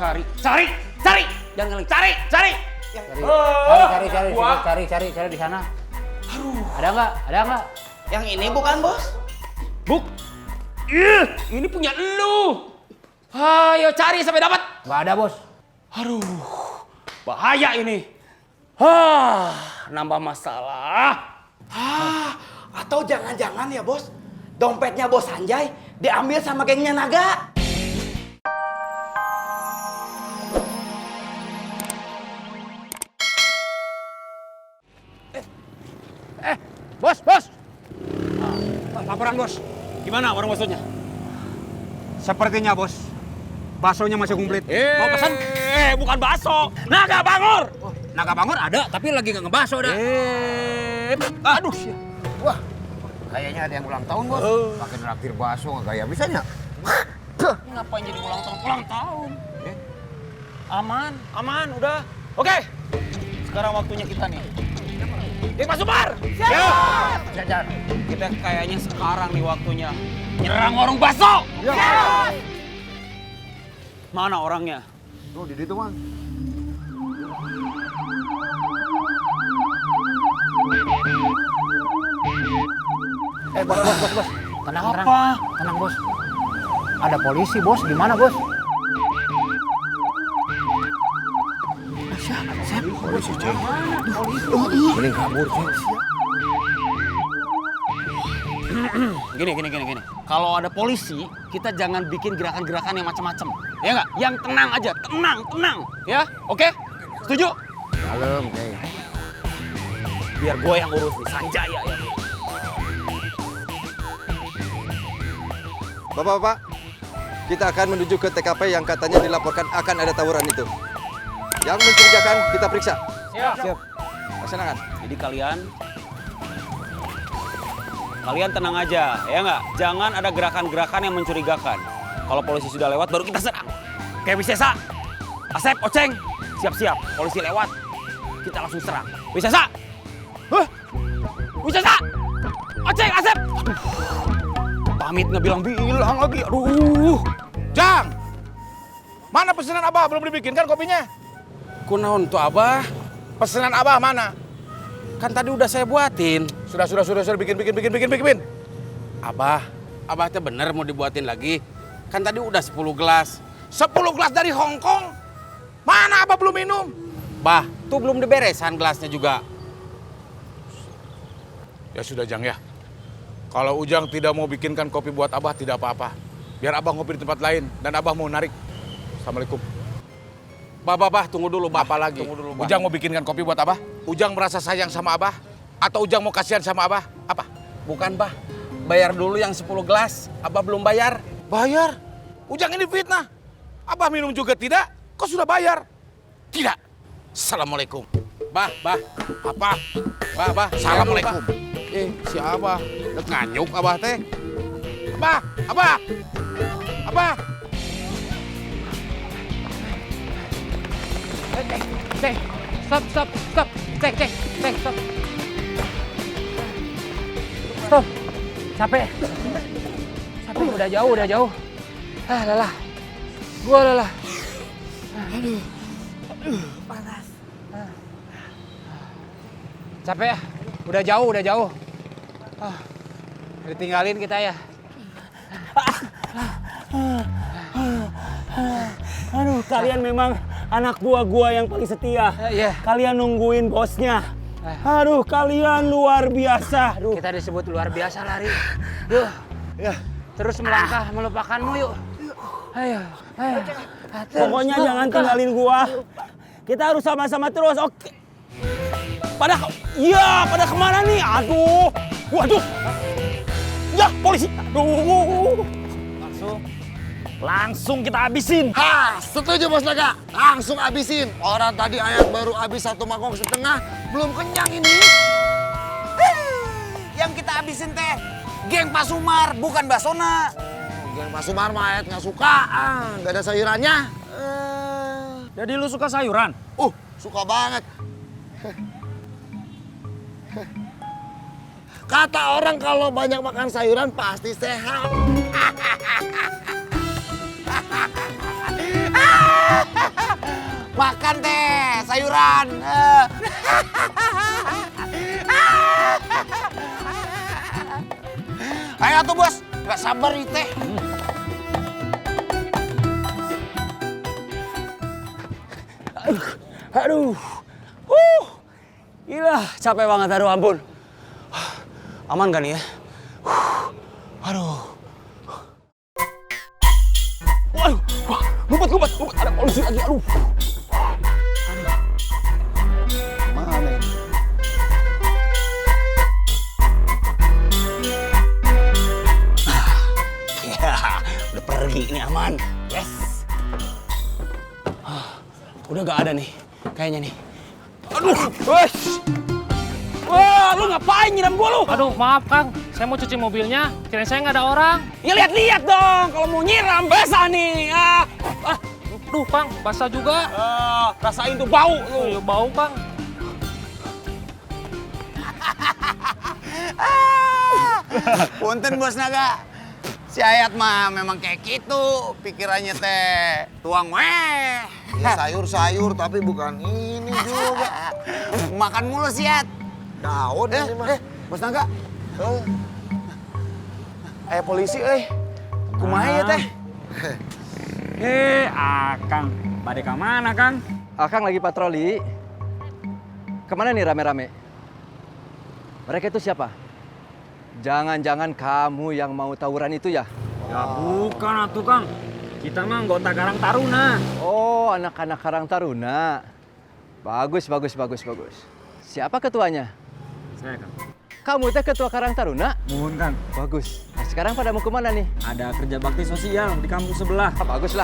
Cari. Jangan ngeling. Cari. Cari di sana. Ada nggak? Yang ini bukan, Bos? Ini punya elu. Ayo cari sampai dapat. Nggak ada, Bos. Aduh, bahaya ini. Nambah masalah. Atau jangan-jangan ya, Bos, dompetnya Bos Sanjay diambil sama gengnya Naga. Bos. Laporan, Bos. Gimana warung baksonya? Sepertinya, Bos. Baksonya masih komplit. Mau pesan? Bukan bakso. Naga Bangor. Naga Bangor ada, tapi lagi nggak ngebakso dah. Aduh. Wah, kayaknya ada yang ulang tahun, Bos. Pakai traktir bakso nggak gaya bisanya. Ngapain jadi ulang tahun? Aman, udah. Oke. Sekarang waktunya kita nih. Pak Sumar. Siap. Jajan. Kita kayaknya sekarang nih waktunya nyerang warung bakso. Siap. Mana orangnya? Tuh, di situ, Man. Bos. Tenang, Bos. Ada polisi, Bos. Di mana, Bos? Polisi, Ceng. Mending kabur, Ceng. Gini. Kalau ada polisi, kita jangan bikin gerakan-gerakan yang macam-macam. Ya nggak? Yang tenang aja, tenang. Ya, oke? Setuju? Kalem, Ceng. Biar gue yang urus nih, Sanjaya ya. Bapak-bapak, kita akan menuju ke TKP yang katanya dilaporkan akan ada tawuran itu. Yang mencurigakan kita periksa. Siap. Laksanakan. Jadi kalian tenang aja, ya nggak? Jangan ada gerakan-gerakan yang mencurigakan. Kalau polisi sudah lewat, baru kita serang. Kayak Wisesa, Asep, Oceng, siap-siap. Polisi lewat, kita langsung serang. Wisesa, Oceng, Asep. Aduh, pamit nggak bilang lagi. Aduh. Jang! Mana pesanan Abah? Belum dibikinkan kopinya? Kunaon tuh Abah? Pesanan Abah mana? Kan tadi udah saya buatin. Sudah. Bikin. Abah teh bener mau dibuatin lagi. Kan tadi udah 10 gelas. 10 gelas dari Hong Kong. Mana Abah belum minum? Bah, tuh belum diberesan gelasnya juga. Ya sudah, Jang ya. Kalau Ujang tidak mau bikinkan kopi buat Abah, tidak apa-apa. Biar Abah ngopi di tempat lain dan Abah mau narik. Assalamualaikum. Bah, tunggu dulu, Bah. Apa lagi? Tunggu dulu, Bah. Ujang mau bikinkan kopi buat Abah? Ujang merasa sayang sama Abah? Atau Ujang mau kasihan sama Abah? Apa? Bukan, Bah. Bayar dulu yang 10 gelas. Abah belum bayar. Bayar? Ujang ini fitnah. Abah minum juga tidak? Kok sudah bayar? Tidak. Assalamualaikum. Bah. Apa? Bah. Assalamualaikum. Si Abah. Udah nganyuk Abah teh. Abah. Cek. Stop. Cek, stop. Stop. Capek, udah jauh. Lelah. Gua lelah. Aduh. Panas. Capek ya? Udah jauh. Ditinggalin kita ya. Aduh, kalian memang anak buah gua yang paling setia. Iya. Kalian nungguin bosnya. Aduh, kalian luar biasa. Aduh. Kita disebut luar biasa lari. Yuk. Ya. Terus melangkah melupakanmu yuk. Ayo. Pokoknya jangan tinggalin gua. Kita harus sama-sama terus, oke. Pada kemana nih? Waduh. Ya, polisi. Aduh. Langsung kita habisin. Setuju, Bos Naga. Langsung abisin. Orang tadi ayam baru habis 1 mangkok setengah. Belum kenyang ini. Yang kita habisin teh geng Pak Sumar, bukan Basona. Geng Pak Sumar mah ayat nggak suka. Nggak ada sayurannya. Jadi lu suka sayuran? Suka banget. Kata orang kalau banyak makan sayuran pasti sehat. Makan teh, sayuran. Ayo tuh bos, gak sabar nih teh. Aduh. Gila, capek banget. Aduh, ampun. Aman kan ya? Aduh. Waduh, wah, ngumpet. Ada polisi lagi, aduh. Mana nih? Ya, udah pergi, ini aman. Yes. Udah gak ada nih, kayaknya nih. Aduh, wes. Wah, lu ngapain nyiram gua lu? Aduh, maaf Kang. Saya mau cuci mobilnya. Kirain saya nggak ada orang. Ya lihat-lihat dong, kalau mau nyiram basah nih. Duh, Kang, basah juga. Rasain tuh bau Oh, lu. ya bau, Kang. Punten bos Naga. Si Ayat mah memang kayak gitu. Pikirannya teh tuang weh. Ya, sayur-sayur tapi bukan ini juga. Makan mulu sih Ayat. Daun ini mah. Bos Naga. Polisi kumaha ya teh? Akang. Bade ke mana, Kang? Akang lagi patroli. Kemana nih rame-rame? Mereka itu siapa? Jangan-jangan kamu yang mau tawuran itu ya? Ya bukan atuh, Kang. Kita mah anggota Karang Taruna. Oh, anak-anak Karang Taruna. Bagus. Siapa ketuanya? Saya, Kang. Kamu teh ketua Karang Taruna? Mohon, Kang. Bagus. Nah, sekarang pada mau kemana nih? Ada kerja bakti sosial di kampung sebelah. Bagus.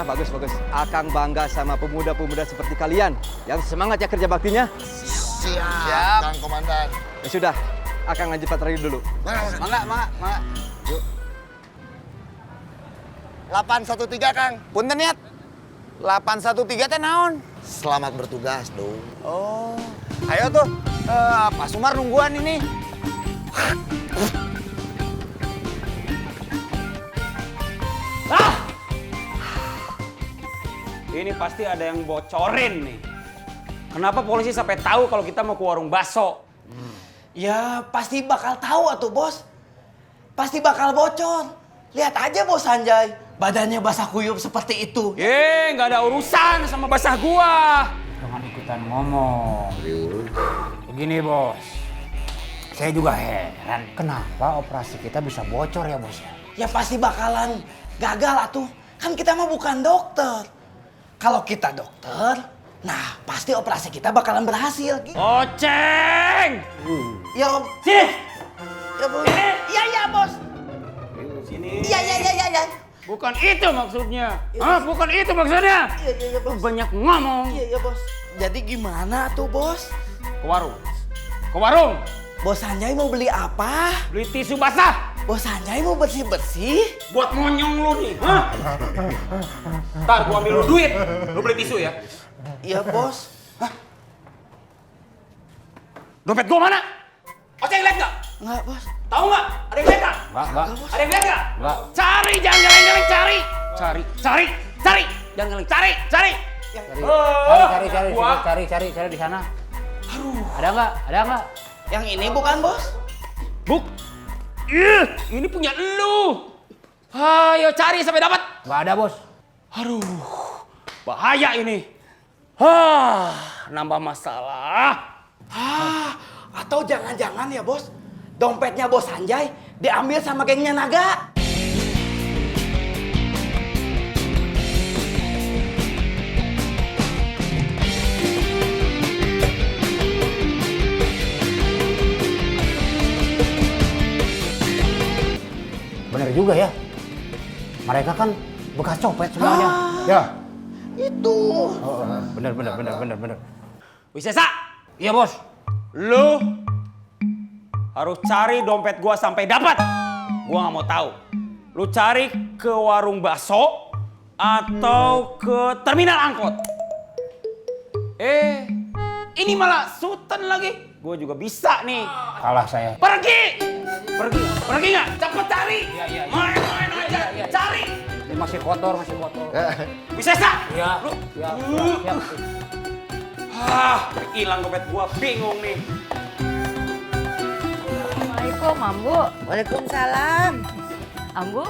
Akang bangga sama pemuda-pemuda seperti kalian. Yang semangat ya kerja baktinya. Siap. Kang Komandan. Ya sudah, Akang lanjut patroli dulu. Mangga. Yuk. 813 Kang. Punten niat. 813 teh naon? Selamat bertugas dong. Oh. Ayo tuh. Pak Sumar nungguan ini. Ini pasti ada yang bocorin nih. Kenapa polisi sampai tahu kalau kita mau ke warung bakso? Ya pasti bakal tahu atuh bos. Pasti bakal bocor. Lihat aja bos Sanjay, badannya basah kuyup seperti itu. Nggak ada urusan sama basah gua. Jangan ikutan ngomong. Begini bos, saya juga heran kenapa operasi kita bisa bocor ya bos. Ya pasti bakalan gagal atuh. Kan kita mah bukan dokter. Kalau kita dokter, nah pasti operasi kita bakalan berhasil. Oceng! Ya om. Sini! Ya bos. Iya bos. Sini. Iya. Bukan itu maksudnya. Bukan itu maksudnya. Iya Lu bos. banyak ngomong. Iya bos. Jadi gimana tuh bos? Ke warung. Ke warung. Bos Sanjay mau beli apa? Beli tisu basah. Bos Sanjay mau bersih-bersih? Buat monyong lu nih. Ntar gua ambil lu duit. Lu beli tisu ya. Iya bos. Dompet gua mana? Oceng lihat nggak? Enggak bos. Tahu nggak? Ada yang lihat nggak? Enggak. Ada yang lihat nggak? Enggak. Cari, jangan geleng-geleng, cari. Cari. Jangan geleng, cari. Cari di sana. Ada nggak? Yang ini bukan bos? Buk. Ini punya lu. Ayo cari sampai dapat. Nggak ada bos. Aduh, bahaya ini. Nambah masalah. Atau jangan-jangan ya bos, dompetnya bos Sanjay diambil sama gengnya Naga. Bener juga ya. Mereka kan bekas copet semuanya. Ya. Itu. Bener. Wisesa. Iya bos. Lu harus cari dompet gua sampai dapat. Gua nggak mau tahu. Lu cari ke warung bakso atau ke terminal angkot. Ini malah sultan lagi. Gua juga bisa nih. Kalah saya. Pergi nggak? Cepet cari. Main aja. Cari. Ini masih kotor. Wisesa. Iya. Lu. Siap. Hilang dompet gua, bingung nih. Assalamualaikum, Ambu. Waalaikumsalam. Ambu,